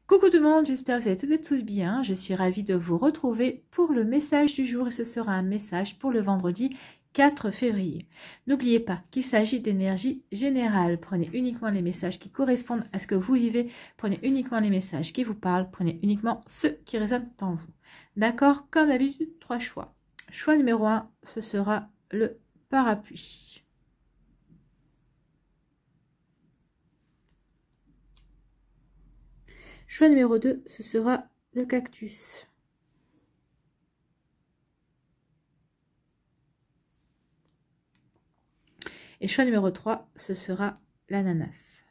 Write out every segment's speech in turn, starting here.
Coucou tout le monde, j'espère que vous allez toutes et tous bien. Je suis ravie de vous retrouver pour le message du jour et ce sera un message pour le vendredi 4 février. N'oubliez pas qu'il s'agit d'énergie générale. Prenez uniquement les messages qui correspondent à ce que vous vivez. Prenez uniquement les messages qui vous parlent. Prenez uniquement ceux qui résonnent en vous. D'accord? Comme d'habitude, 3 choix. Choix numéro 1, ce sera le parapluie. Choix numéro 2, ce sera le cactus. Et choix numéro 3, ce sera l'ananas.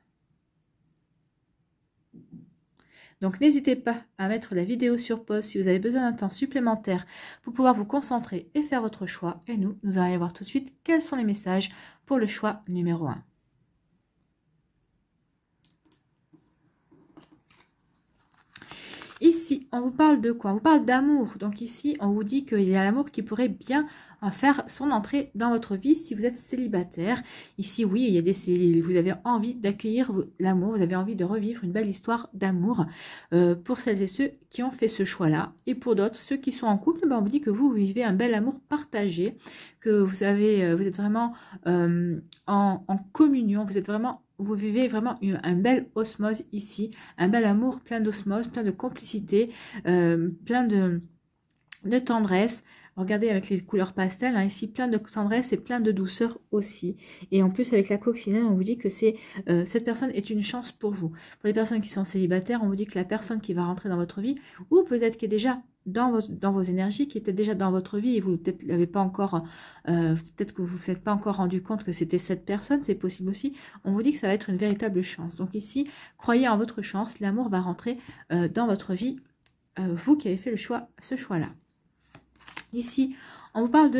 Donc n'hésitez pas à mettre la vidéo sur pause si vous avez besoin d'un temps supplémentaire pour pouvoir vous concentrer et faire votre choix. Et nous allons aller voir tout de suite quels sont les messages pour le choix numéro 1. Ici, on vous parle de quoi? On vous parle d'amour. Donc ici, on vous dit qu'il y a l'amour qui pourrait bien faire son entrée dans votre vie si vous êtes célibataire. Ici, oui, il y a vous avez envie d'accueillir l'amour, vous avez envie de revivre une belle histoire d'amour pour celles et ceux qui ont fait ce choix-là. Et pour d'autres, ceux qui sont en couple, ben, on vous dit que vous vivez un bel amour partagé, que vous êtes vraiment en communion, vous vivez vraiment un bel osmose ici, un bel amour plein d'osmose, plein de complicité, plein de tendresse. Regardez avec les couleurs pastel, hein, ici plein de tendresse et plein de douceur aussi. Et en plus avec la coccinelle, on vous dit que cette personne est une chance pour vous. Pour les personnes qui sont célibataires, on vous dit que la personne qui va rentrer dans votre vie, ou peut-être qui est déjà dans vos énergies, qui était déjà dans votre vie et vous peut-être l'avez pas encore, peut-être que vous ne vous êtes pas encore rendu compte que c'était cette personne, c'est possible aussi. On vous dit que ça va être une véritable chance. Donc ici, croyez en votre chance, l'amour va rentrer dans votre vie, vous qui avez fait ce choix-là. Ici, on vous parle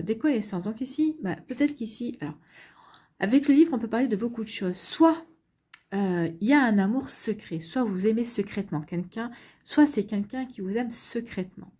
des connaissances. Donc ici, peut-être qu'ici, alors, avec le livre, on peut parler de beaucoup de choses. Soit il y a un amour secret, soit vous aimez secrètement quelqu'un, soit c'est quelqu'un qui vous aime secrètement.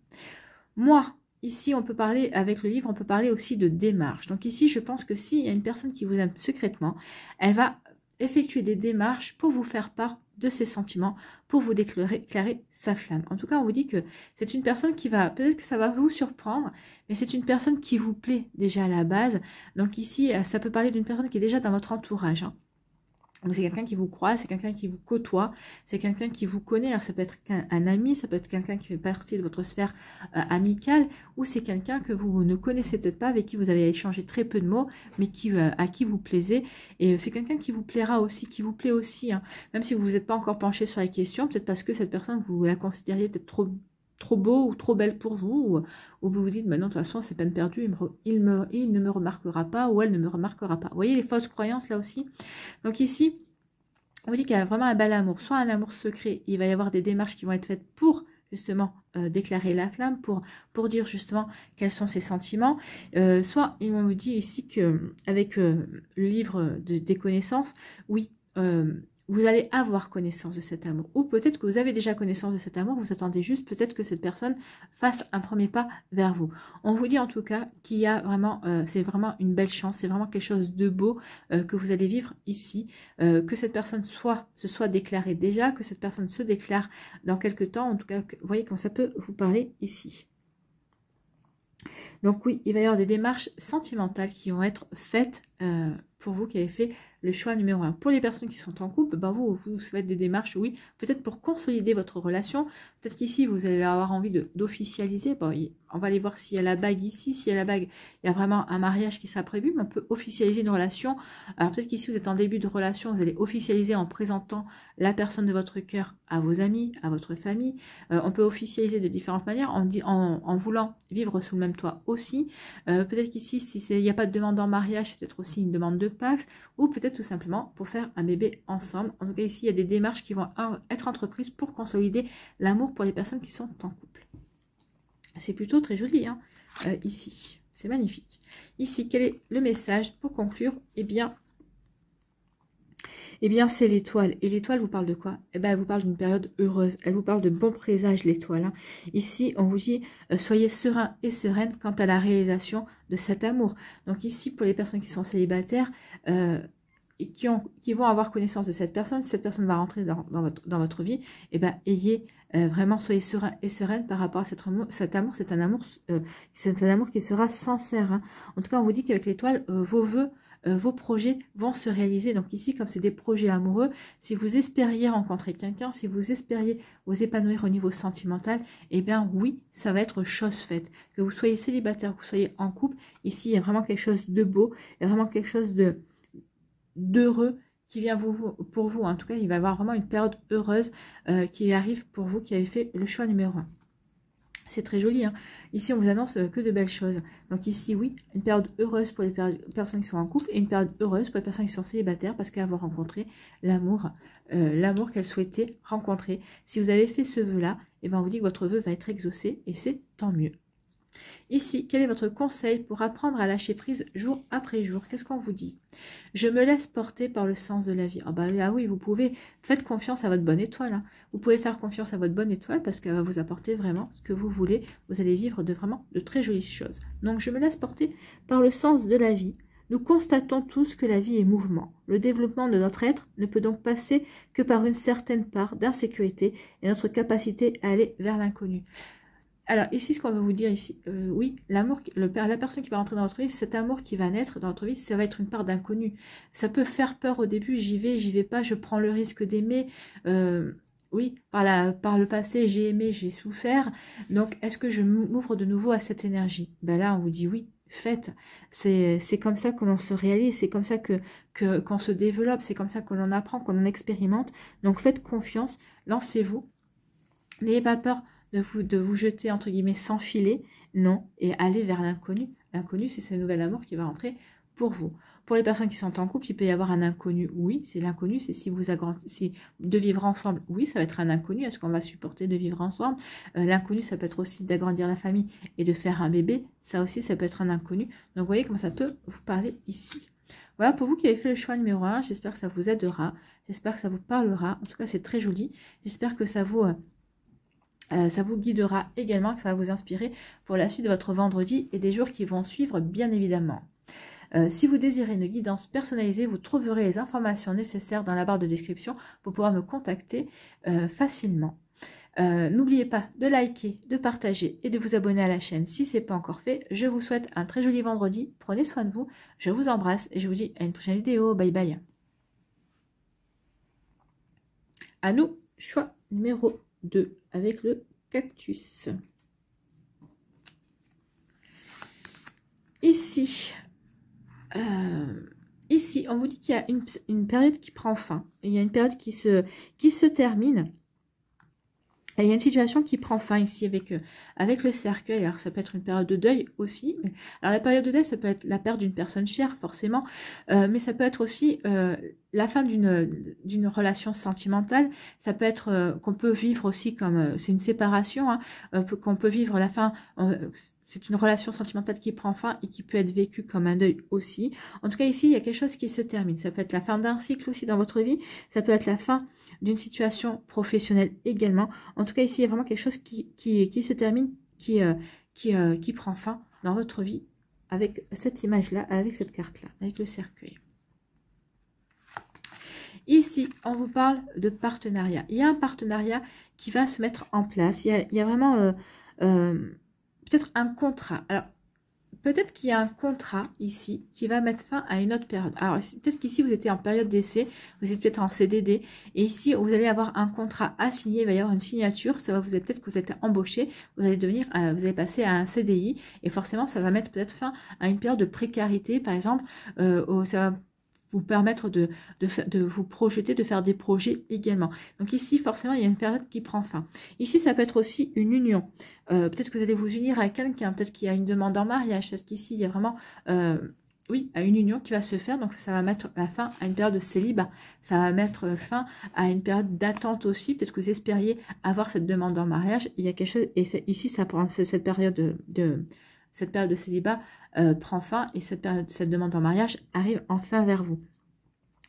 Moi, ici, on peut parler, avec le livre, on peut parler aussi de démarche. Donc ici, je pense que s'il y a une personne qui vous aime secrètement, elle va effectuer des démarches pour vous faire part de ses sentiments, pour vous déclarer sa flamme. En tout cas, on vous dit que c'est une personne qui va, peut-être que ça va vous surprendre, mais c'est une personne qui vous plaît déjà à la base. Donc ici, ça peut parler d'une personne qui est déjà dans votre entourage, hein. Donc c'est quelqu'un qui vous croise, c'est quelqu'un qui vous côtoie, c'est quelqu'un qui vous connaît. Alors ça peut être un ami, ça peut être quelqu'un qui fait partie de votre sphère amicale, ou c'est quelqu'un que vous ne connaissez peut-être pas, avec qui vous avez échangé très peu de mots, mais à qui vous plaisez. Et c'est quelqu'un qui vous plaira aussi, qui vous plaît aussi, hein. Même si vous n'êtes pas encore penché sur la question, peut-être parce que cette personne, vous la considériez peut-être trop beau ou trop belle pour vous, ou vous vous dites, non, de toute façon, c'est peine perdue, il ne me remarquera pas, ou elle ne me remarquera pas. Vous voyez les fausses croyances là aussi? Donc ici, on vous dit qu'il y a vraiment un bel amour, soit un amour secret, il va y avoir des démarches qui vont être faites pour justement déclarer la flamme, pour dire justement quels sont ses sentiments, soit, et on vous dit ici que avec le livre des connaissances, oui, vous allez avoir connaissance de cet amour. Ou peut-être que vous avez déjà connaissance de cet amour, vous attendez juste peut-être que cette personne fasse un premier pas vers vous. On vous dit en tout cas qu'il y a vraiment, c'est vraiment une belle chance, c'est vraiment quelque chose de beau que vous allez vivre ici, que cette personne se soit déclarée déjà, que cette personne se déclare dans quelques temps. En tout cas, vous voyez comment ça peut vous parler ici. Donc oui, il va y avoir des démarches sentimentales qui vont être faites pour vous qui avez fait le choix numéro 1. Pour les personnes qui sont en couple, vous faites des démarches, oui, peut-être pour consolider votre relation. Peut-être qu'ici, vous allez avoir envie d'officialiser. Bon, on va aller voir s'il y a la bague ici. S'il y a la bague, il y a vraiment un mariage qui sera prévu, mais on peut officialiser une relation. Alors peut-être qu'ici, vous êtes en début de relation, vous allez officialiser en présentant la personne de votre cœur à vos amis, à votre famille. On peut officialiser de différentes manières en voulant vivre sous le même toit aussi. Peut-être qu'ici, s'il n'y a pas de demande en mariage, c'est peut-être aussi une demande de Pax, ou peut-être tout simplement pour faire un bébé ensemble. En tout cas, ici, il y a des démarches qui vont être entreprises pour consolider l'amour pour les personnes qui sont en couple. C'est plutôt très joli, hein, ici. C'est magnifique. Ici, quel est le message pour conclure? Eh bien, c'est l'étoile. Et l'étoile vous parle de quoi? Eh bien, elle vous parle d'une période heureuse. Elle vous parle de bons présages, l'étoile, hein. Ici, on vous dit, soyez serein et sereine quant à la réalisation de cet amour. Donc ici, pour les personnes qui sont célibataires, et qui vont avoir connaissance de cette personne. Si cette personne va rentrer dans votre vie, et ben ayez vraiment, soyez serein et sereine par rapport à cet amour. C'est un amour qui sera sincère. Hein. En tout cas, on vous dit qu'avec l'étoile, vos vœux, vos projets vont se réaliser. Donc ici, comme c'est des projets amoureux, si vous espériez rencontrer quelqu'un, si vous espériez vous épanouir au niveau sentimental, eh bien oui, ça va être chose faite. Que vous soyez célibataire, que vous soyez en couple, ici, il y a vraiment quelque chose de beau, il y a vraiment quelque chose d'heureux qui vient pour vous. En tout cas, il va y avoir vraiment une période heureuse qui arrive pour vous qui avez fait le choix numéro 1. C'est très joli. Hein. Ici, on vous annonce que de belles choses. Donc ici, oui, une période heureuse pour les personnes qui sont en couple et une période heureuse pour les personnes qui sont célibataires parce qu'elles vont rencontrer l'amour, l'amour qu'elles souhaitaient rencontrer. Si vous avez fait ce vœu-là, eh ben, on vous dit que votre vœu va être exaucé et c'est tant mieux. Ici, quel est votre conseil pour apprendre à lâcher prise jour après jour? Qu'est-ce qu'on vous dit? Je me laisse porter par le sens de la vie. Ah bah là oui, vous pouvez, faites confiance à votre bonne étoile. Hein. Vous pouvez faire confiance à votre bonne étoile parce qu'elle va vous apporter vraiment ce que vous voulez. Vous allez vivre vraiment de très jolies choses. Donc je me laisse porter par le sens de la vie. Nous constatons tous que la vie est mouvement. Le développement de notre être ne peut donc passer que par une certaine part d'insécurité et notre capacité à aller vers l'inconnu. Alors, ici, ce qu'on veut vous dire ici, oui, l'amour, la personne qui va rentrer dans votre vie, cet amour qui va naître dans votre vie, ça va être une part d'inconnu. Ça peut faire peur au début, j'y vais pas, je prends le risque d'aimer. Oui, par le passé, j'ai aimé, j'ai souffert. Donc, est-ce que je m'ouvre de nouveau à cette énergie? Ben là, on vous dit oui, faites. C'est comme ça que l'on se réalise, c'est comme ça qu'on se développe, c'est comme ça que l'on apprend, qu'on expérimente. Donc, faites confiance, lancez-vous. N'ayez pas peur de vous jeter, entre guillemets, sans filet, non, et aller vers l'inconnu. L'inconnu, c'est ce nouvel amour qui va entrer pour vous. Pour les personnes qui sont en couple, il peut y avoir un inconnu, oui, c'est l'inconnu, c'est si vous agrandissez, de vivre ensemble, oui, ça va être un inconnu, est-ce qu'on va supporter de vivre ensemble? L'inconnu, ça peut être aussi d'agrandir la famille et de faire un bébé, ça aussi, ça peut être un inconnu. Donc, vous voyez comment ça peut vous parler ici. Voilà, pour vous qui avez fait le choix numéro 1, j'espère que ça vous aidera, j'espère que ça vous parlera, en tout cas, c'est très joli, j'espère que ça vous guidera également, que ça va vous inspirer pour la suite de votre vendredi et des jours qui vont suivre, bien évidemment. Si vous désirez une guidance personnalisée, vous trouverez les informations nécessaires dans la barre de description pour pouvoir me contacter facilement. N'oubliez pas de liker, de partager et de vous abonner à la chaîne si ce n'est pas encore fait. Je vous souhaite un très joli vendredi. Prenez soin de vous. Je vous embrasse et je vous dis à une prochaine vidéo. Bye bye. À nous, choix numéro 2 avec le cactus. Ici, on vous dit qu'il y a une période qui prend fin. Il y a une période qui se termine. Et il y a une situation qui prend fin ici avec le cercueil. Alors, ça peut être une période de deuil aussi. Alors, la période de deuil, ça peut être la perte d'une personne chère, forcément. Mais ça peut être aussi la fin d'une relation sentimentale. Ça peut être qu'on peut vivre aussi comme... c'est une séparation, hein, qu'on peut vivre la fin... c'est une relation sentimentale qui prend fin et qui peut être vécue comme un deuil aussi. En tout cas, ici, il y a quelque chose qui se termine. Ça peut être la fin d'un cycle aussi dans votre vie. Ça peut être la fin d'une situation professionnelle également. En tout cas, ici, il y a vraiment quelque chose qui se termine, qui prend fin dans votre vie avec cette image-là, avec cette carte-là, avec le cercueil. Ici, on vous parle de partenariat. Il y a un partenariat qui va se mettre en place. Il y a vraiment... peut-être un contrat. Alors, peut-être qu'il y a un contrat ici qui va mettre fin à une autre période. Alors, peut-être qu'ici, vous étiez en période d'essai, vous êtes peut-être en CDD, et ici, vous allez avoir un contrat à signer, il va y avoir une signature, ça va vous être peut-être que vous êtes embauché, vous allez passer à un CDI, et forcément, ça va mettre peut-être fin à une période de précarité, par exemple, ça va vous permettre de vous projeter, de faire des projets également. Donc ici, forcément, il y a une période qui prend fin. Ici, ça peut être aussi une union. Peut-être que vous allez vous unir à quelqu'un, peut-être qu'il y a une demande en mariage, parce qu'ici, il y a vraiment, oui, une union qui va se faire. Donc, ça va mettre la fin à une période de célibat. Ça va mettre fin à une période d'attente aussi. Peut-être que vous espériez avoir cette demande en mariage. Il y a quelque chose, et ici, ça prend cette période de célibat prend fin et cette demande en mariage arrive enfin vers vous.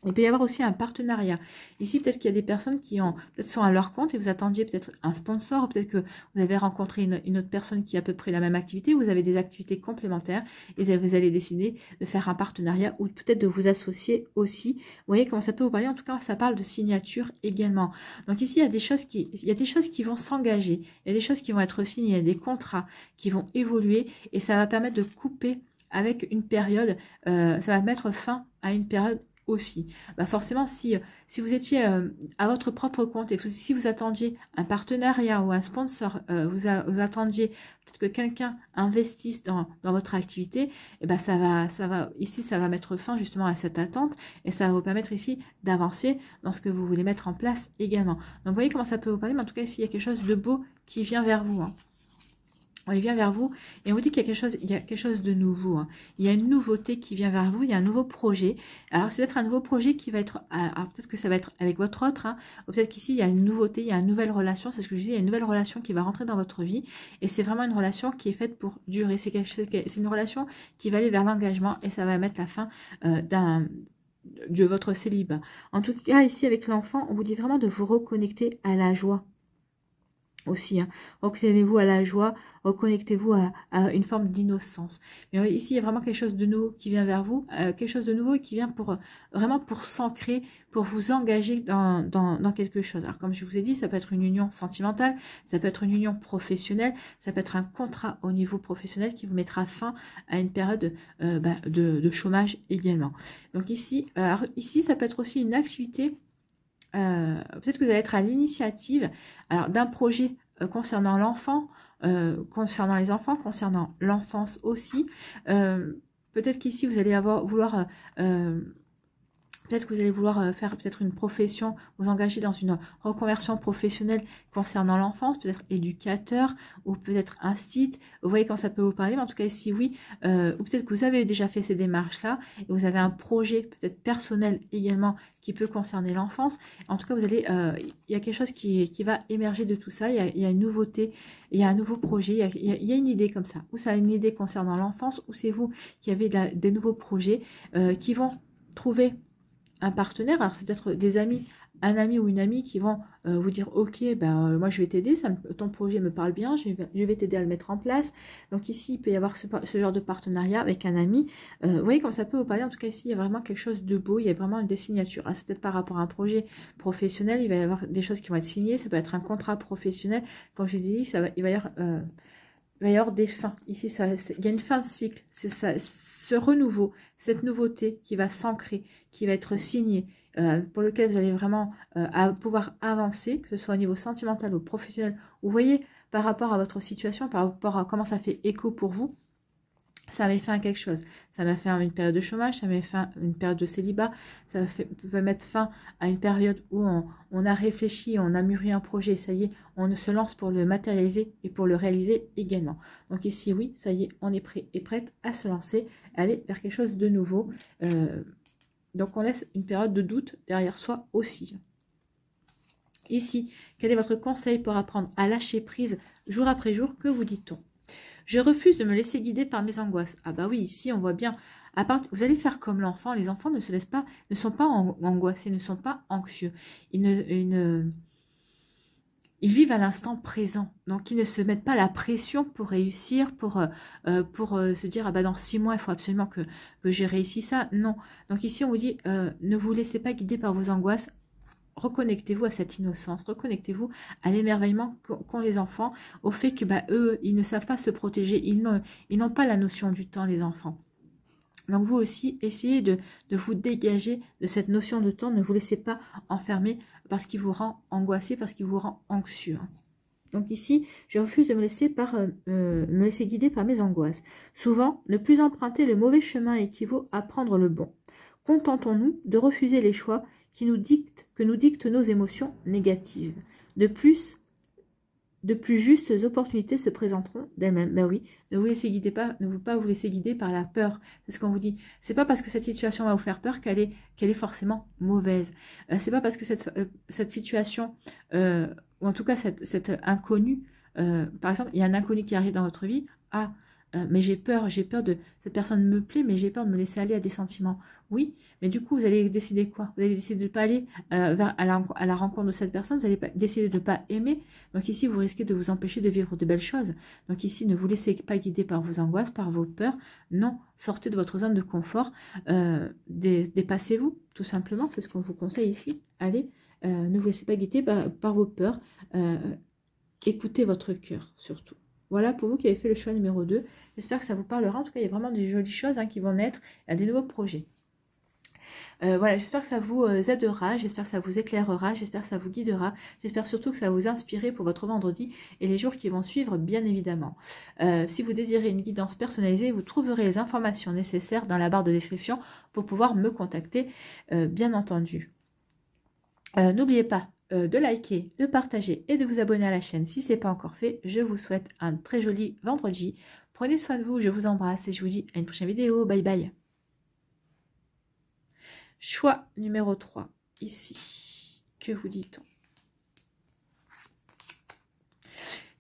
Il peut y avoir aussi un partenariat. Ici, peut-être qu'il y a des personnes qui peut-être sont à leur compte et vous attendiez peut-être un sponsor, ou peut-être que vous avez rencontré une autre personne qui a à peu près la même activité, vous avez des activités complémentaires et vous allez décider de faire un partenariat ou peut-être de vous associer aussi. Vous voyez comment ça peut vous parler? En tout cas, ça parle de signature également. Donc ici, il y a des choses qui vont s'engager, il y a des choses qui vont être signées, il y a des contrats qui vont évoluer et ça va permettre de couper avec une période, ça va mettre fin à une période aussi. Bah forcément, si vous étiez à votre propre compte et si vous attendiez un partenariat ou un sponsor, vous attendiez peut-être que quelqu'un investisse dans votre activité, et ben ça va mettre fin justement à cette attente et ça va vous permettre ici d'avancer dans ce que vous voulez mettre en place également. Donc vous voyez comment ça peut vous parler, mais en tout cas ici il y a quelque chose de beau qui vient vers vous. Hein. Il vient vers vous et on vous dit qu'il y a quelque chose de nouveau. Hein. Il y a une nouveauté qui vient vers vous, il y a un nouveau projet. Alors, c'est peut-être un nouveau projet qui va être, alors peut-être que ça va être avec votre autre, hein, ou peut-être qu'ici, il y a une nouveauté, il y a une nouvelle relation, c'est ce que je disais, il y a une nouvelle relation qui va rentrer dans votre vie et c'est vraiment une relation qui est faite pour durer. C'est une relation qui va aller vers l'engagement et ça va mettre la fin de votre célibat. En tout cas, ici, avec l'enfant, on vous dit vraiment de vous reconnecter à la joie. Aussi, hein. Reconnectez-vous à la joie, reconnectez-vous à une forme d'innocence. Mais ici, il y a vraiment quelque chose de nouveau qui vient vers vous, quelque chose de nouveau qui vient vraiment pour s'ancrer, pour vous engager dans quelque chose. Alors, comme je vous ai dit, ça peut être une union sentimentale, ça peut être une union professionnelle, ça peut être un contrat au niveau professionnel qui vous mettra fin à une période de chômage également. Donc ici, ça peut être aussi une activité. Peut-être que vous allez être à l'initiative d'un projet concernant l'enfant, concernant les enfants, concernant l'enfance aussi. Peut-être qu'ici vous allez vouloir peut-être que vous allez vouloir faire peut-être une profession, vous engager dans une reconversion professionnelle concernant l'enfance, peut-être éducateur ou peut-être instit. Vous voyez quand ça peut vous parler, mais en tout cas ici oui, ou peut-être que vous avez déjà fait ces démarches-là et vous avez un projet peut-être personnel également qui peut concerner l'enfance. En tout cas, vous allez, il y a quelque chose qui va émerger de tout ça, il y a une nouveauté, il y a un nouveau projet, il y a une idée comme ça, ou ça a une idée concernant l'enfance, ou c'est vous qui avez des nouveaux projets qui vont trouver un partenaire, alors c'est peut-être des amis, un ami ou une amie qui vont vous dire ok, moi je vais t'aider, ton projet me parle bien, je vais t'aider à le mettre en place. Donc ici il peut y avoir ce genre de partenariat avec un ami. Vous voyez comme ça peut vous parler, en tout cas ici il y a vraiment quelque chose de beau, il y a vraiment des signatures. C'est peut-être par rapport à un projet professionnel, il va y avoir des choses qui vont être signées, ça peut être un contrat professionnel, comme je dis, il va y avoir des fins. Ici, il y a une fin de cycle. C'est ça, ce renouveau, cette nouveauté qui va s'ancrer, qui va être signée, pour lequel vous allez vraiment pouvoir avancer, que ce soit au niveau sentimental ou professionnel. Vous voyez, par rapport à votre situation, par rapport à comment ça fait écho pour vous, ça m'a fait à quelque chose. Ça m'a fait une période de chômage, ça m'a fait une période de célibat, ça peut mettre fin à une période où on a réfléchi, on a mûri un projet, ça y est, on se lance pour le matérialiser et pour le réaliser également. Donc ici, oui, ça y est, on est prêt et prête à se lancer, à aller vers quelque chose de nouveau. Donc on laisse une période de doute derrière soi aussi. Ici, quel est votre conseil pour apprendre à lâcher prise jour après jour? Que vous dit-on? Je refuse de me laisser guider par mes angoisses. Ah bah oui, ici on voit bien. Vous allez faire comme l'enfant. Les enfants ne sont pas angoissés, ne sont pas anxieux. Ils vivent à l'instant présent. Donc ils ne se mettent pas la pression pour réussir, pour se dire dans 6 mois il faut absolument que j'ai réussi ça. Non. Donc ici on vous dit ne vous laissez pas guider par vos angoisses. Reconnectez-vous à cette innocence, reconnectez-vous à l'émerveillement qu'ont les enfants, au fait que eux, ils ne savent pas se protéger, ils n'ont pas la notion du temps, les enfants. Donc vous aussi, essayez de vous dégager de cette notion de temps, ne vous laissez pas enfermer parce qu'il vous rend angoissé, parce qu'il vous rend anxieux. Donc ici, je refuse de me laisser guider par mes angoisses. Souvent, ne plus emprunter le mauvais chemin équivaut à prendre le bon. Contentons-nous de refuser les choix que nous dictent nos émotions négatives. De plus justes opportunités se présenteront d'elles-mêmes. Ben oui, ne vous pas vous laisser guider par la peur. C'est ce qu'on vous dit. C'est pas parce que cette situation va vous faire peur qu'elle est forcément mauvaise. C'est pas parce que cette situation, ou en tout cas cet inconnu, par exemple, il y a un inconnu qui arrive dans votre vie. mais j'ai peur de... Cette personne me plaît, mais j'ai peur de me laisser aller à des sentiments. Oui, mais du coup, vous allez décider quoi? Vous allez décider de ne pas aller à la rencontre de cette personne, vous allez décider de ne pas aimer. Donc ici, vous risquez de vous empêcher de vivre de belles choses. Donc ici, ne vous laissez pas guider par vos angoisses, par vos peurs. Non, sortez de votre zone de confort. Dépassez-vous, tout simplement. C'est ce qu'on vous conseille ici. Allez, ne vous laissez pas guider par vos peurs. Écoutez votre cœur, surtout. Voilà pour vous qui avez fait le choix numéro 2. J'espère que ça vous parlera. En tout cas, il y a vraiment des jolies choses qui vont naître. Il y a des nouveaux projets. Voilà, j'espère que ça vous aidera, j'espère que ça vous éclairera, j'espère que ça vous guidera, j'espère surtout que ça va vous inspirer pour votre vendredi et les jours qui vont suivre, bien évidemment. Si vous désirez une guidance personnalisée, vous trouverez les informations nécessaires dans la barre de description pour pouvoir me contacter, bien entendu. N'oubliez pas de liker, de partager et de vous abonner à la chaîne si ce n'est pas encore fait. Je vous souhaite un très joli vendredi. Prenez soin de vous, je vous embrasse et je vous dis à une prochaine vidéo. Bye bye. Choix numéro 3, ici. Que vous dit-on?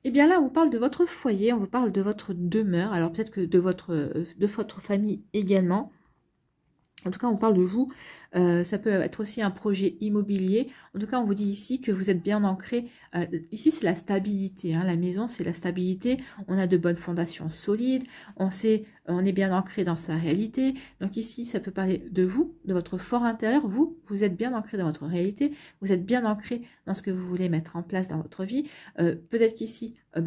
Eh bien là, on parle de votre foyer, on vous parle de votre demeure. Alors peut-être que de votre famille également. En tout cas, on parle de vous. Ça peut être aussi un projet immobilier. En tout cas, on vous dit ici que vous êtes bien ancré. Ici, c'est la stabilité. Hein. La maison, c'est la stabilité. On a de bonnes fondations solides. On est bien ancré dans sa réalité. Donc ici, ça peut parler de vous, de votre fort intérieur. Vous êtes bien ancré dans votre réalité. Vous êtes bien ancré dans ce que vous voulez mettre en place dans votre vie. Peut-être qu'ici, vous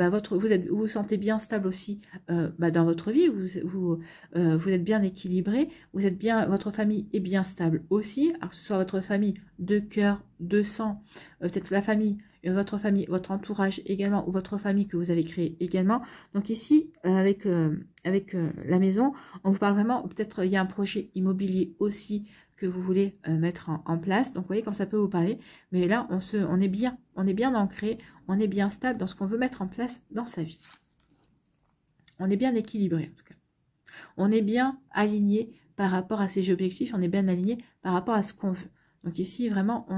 vous sentez bien stable aussi dans votre vie. Vous êtes bien équilibré. Vous êtes bien, votre famille est bien stable aussi, alors que ce soit votre famille de cœur, de sang, peut-être la famille, votre famille, votre entourage également, ou votre famille que vous avez créée également. Donc ici, avec la maison, on vous parle vraiment, peut-être il y a un projet immobilier aussi que vous voulez mettre en place. Donc vous voyez comme ça peut vous parler, mais là on est bien ancré, on est bien stable dans ce qu'on veut mettre en place dans sa vie. On est bien équilibré en tout cas. On est bien aligné par rapport à ses objectifs, on est bien aligné par rapport à ce qu'on veut. Donc ici, vraiment,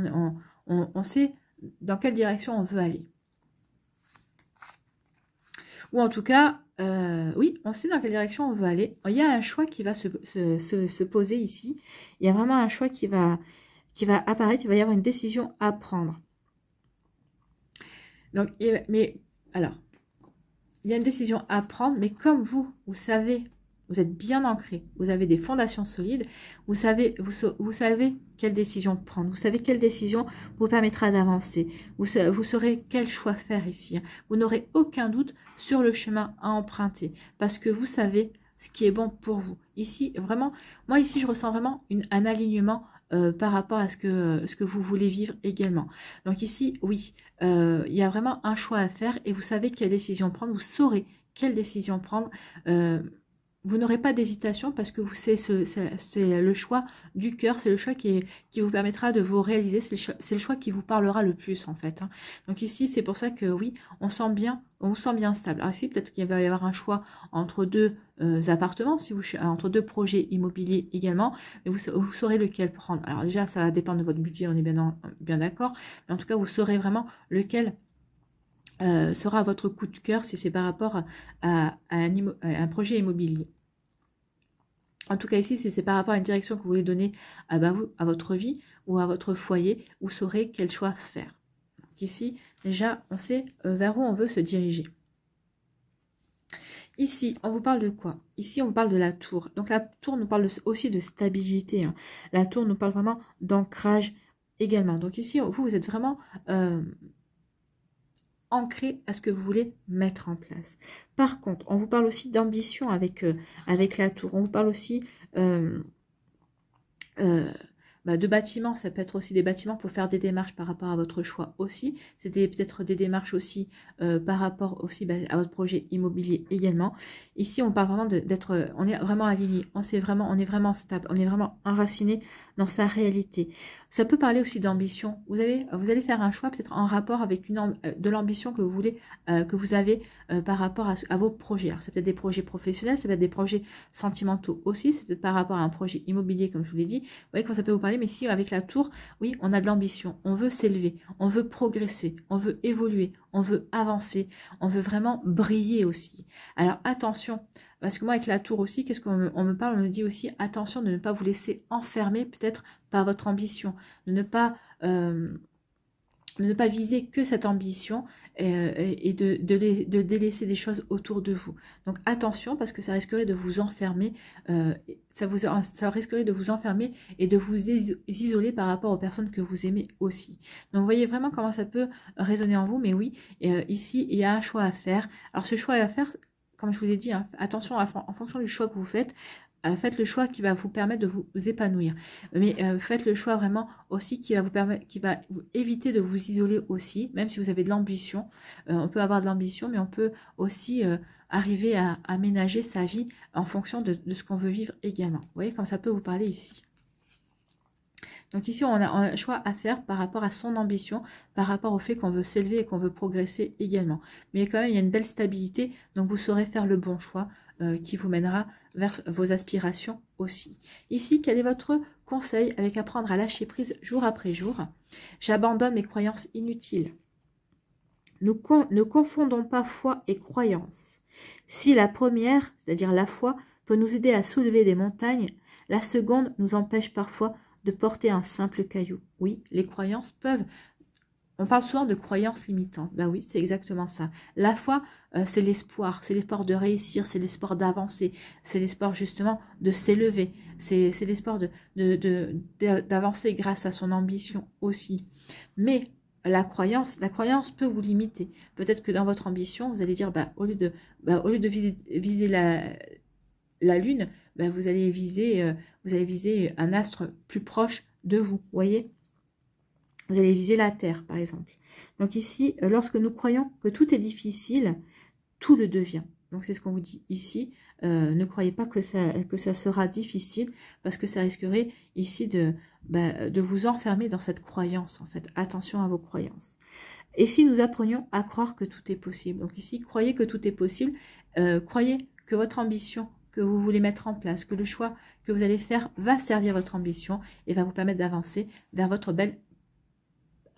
on sait dans quelle direction on veut aller. Ou en tout cas, oui, on sait dans quelle direction on veut aller. Il y a un choix qui va se poser ici. Il y a vraiment un choix qui va apparaître, il va y avoir une décision à prendre. Donc, mais alors, il y a une décision à prendre, mais comme vous savez, vous êtes bien ancré, vous avez des fondations solides, vous savez quelle décision prendre, vous savez quelle décision vous permettra d'avancer, vous saurez quel choix faire ici. Vous n'aurez aucun doute sur le chemin à emprunter, parce que vous savez ce qui est bon pour vous. Ici, vraiment, moi ici, je ressens vraiment un alignement par rapport à ce que vous voulez vivre également. Donc ici, oui, il y a vraiment un choix à faire et vous savez quelle décision prendre, vous saurez quelle décision prendre. Vous n'aurez pas d'hésitation parce que c'est le choix du cœur, c'est le choix qui vous permettra de vous réaliser, c'est le choix qui vous parlera le plus en fait. Hein. Donc ici, c'est pour ça que oui, on vous sent bien stable. Alors ici, peut-être qu'il va y avoir un choix entre deux appartements, entre deux projets immobiliers également, mais vous saurez lequel prendre. Alors déjà, ça va dépendre de votre budget, on est bien d'accord, mais en tout cas, vous saurez vraiment lequel sera votre coup de cœur si c'est par rapport à un projet immobilier. En tout cas ici, si c'est par rapport à une direction que vous voulez donner à votre vie ou à votre foyer, vous saurez quel choix faire. Donc ici, déjà, on sait vers où on veut se diriger. Ici, on vous parle de quoi? Ici, on vous parle de la tour. Donc la tour nous parle aussi de stabilité. Hein. La tour nous parle vraiment d'ancrage également. Donc ici, vous êtes vraiment... ancré à ce que vous voulez mettre en place. Par contre, on vous parle aussi d'ambition avec la tour. On vous parle aussi de bâtiments. Ça peut être aussi des bâtiments pour faire des démarches par rapport à votre choix aussi. C'était peut-être des démarches aussi par rapport aussi à votre projet immobilier également. Ici, on parle vraiment on est vraiment aligné. On est vraiment stable. On est vraiment enraciné dans sa réalité. Ça peut parler aussi d'ambition. Vous allez faire un choix peut-être en rapport avec de l'ambition que vous voulez, que vous avez par rapport à vos projets. Alors, c'est peut-être des projets professionnels, ça peut être des projets sentimentaux aussi, c'est peut-être par rapport à un projet immobilier, comme je vous l'ai dit. Vous voyez comment ça peut vous parler, mais si avec la tour, oui, on a de l'ambition, on veut s'élever, on veut progresser, on veut évoluer, on veut avancer, on veut vraiment briller aussi. Alors attention, parce que moi avec la tour aussi, qu'est-ce qu'on me parle? On me dit aussi attention de ne pas vous laisser enfermer peut-être par votre ambition, de ne pas viser que cette ambition et de délaisser des choses autour de vous. Donc attention, parce que ça risquerait de vous enfermer, ça risquerait de vous enfermer et de vous isoler par rapport aux personnes que vous aimez aussi. Donc vous voyez vraiment comment ça peut résonner en vous, mais oui, ici il y a un choix à faire. Alors ce choix à faire, comme je vous ai dit, hein, attention en fonction du choix que vous faites, faites le choix qui va vous permettre de vous épanouir. Mais faites le choix vraiment aussi qui va vous éviter de vous isoler aussi, même si vous avez de l'ambition. On peut avoir de l'ambition, mais on peut aussi arriver à aménager sa vie en fonction de ce qu'on veut vivre également. Vous voyez comme ça peut vous parler ici. Donc ici, on a un choix à faire par rapport à son ambition, par rapport au fait qu'on veut s'élever et qu'on veut progresser également. Mais quand même, il y a une belle stabilité, donc vous saurez faire le bon choix qui vous mènera vers vos aspirations aussi. Ici, quel est votre conseil avec apprendre à lâcher prise jour après jour? J'abandonne mes croyances inutiles. Ne confondons pas foi et croyance. Si la première, c'est-à-dire la foi, peut nous aider à soulever des montagnes, la seconde nous empêche parfois de porter un simple caillou. Oui, les croyances peuvent... On parle souvent de croyances limitantes. Ben oui, c'est exactement ça. La foi, c'est l'espoir de réussir, c'est l'espoir d'avancer, c'est l'espoir justement de s'élever, c'est l'espoir d'avancer grâce à son ambition aussi. Mais la croyance peut vous limiter. Peut-être que dans votre ambition, vous allez dire, au lieu de viser la lune, vous allez viser un astre plus proche de vous, voyez. Vous allez viser la terre, par exemple. Donc ici, lorsque nous croyons que tout est difficile, tout le devient. Donc c'est ce qu'on vous dit ici. Ne croyez pas que ça sera difficile, parce que ça risquerait ici de vous enfermer dans cette croyance, en fait. Attention à vos croyances. Et si nous apprenions à croire que tout est possible? Donc ici, croyez que tout est possible. Croyez que votre ambition que vous voulez mettre en place, que le choix que vous allez faire va servir votre ambition et va vous permettre d'avancer vers votre belle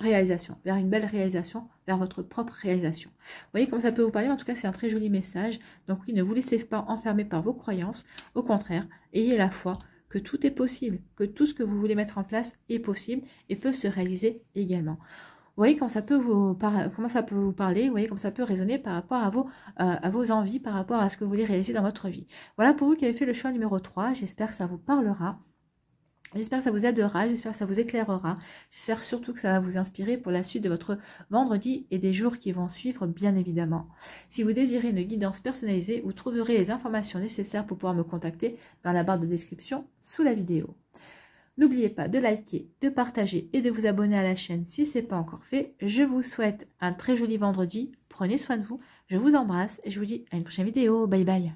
réalisation, vers une belle réalisation, vers votre propre réalisation. Vous voyez comme ça peut vous parler, en tout cas c'est un très joli message. Donc oui, ne vous laissez pas enfermer par vos croyances, au contraire, ayez la foi que tout est possible, que tout ce que vous voulez mettre en place est possible et peut se réaliser également. Vous voyez comment ça peut vous parler, vous voyez comment ça peut résonner par rapport à vos envies, par rapport à ce que vous voulez réaliser dans votre vie. Voilà pour vous qui avez fait le choix numéro 3, j'espère que ça vous parlera. J'espère que ça vous aidera, j'espère que ça vous éclairera, j'espère surtout que ça va vous inspirer pour la suite de votre vendredi et des jours qui vont suivre, bien évidemment. Si vous désirez une guidance personnalisée, vous trouverez les informations nécessaires pour pouvoir me contacter dans la barre de description sous la vidéo. N'oubliez pas de liker, de partager et de vous abonner à la chaîne si ce n'est pas encore fait. Je vous souhaite un très joli vendredi, prenez soin de vous, je vous embrasse et je vous dis à une prochaine vidéo, bye bye.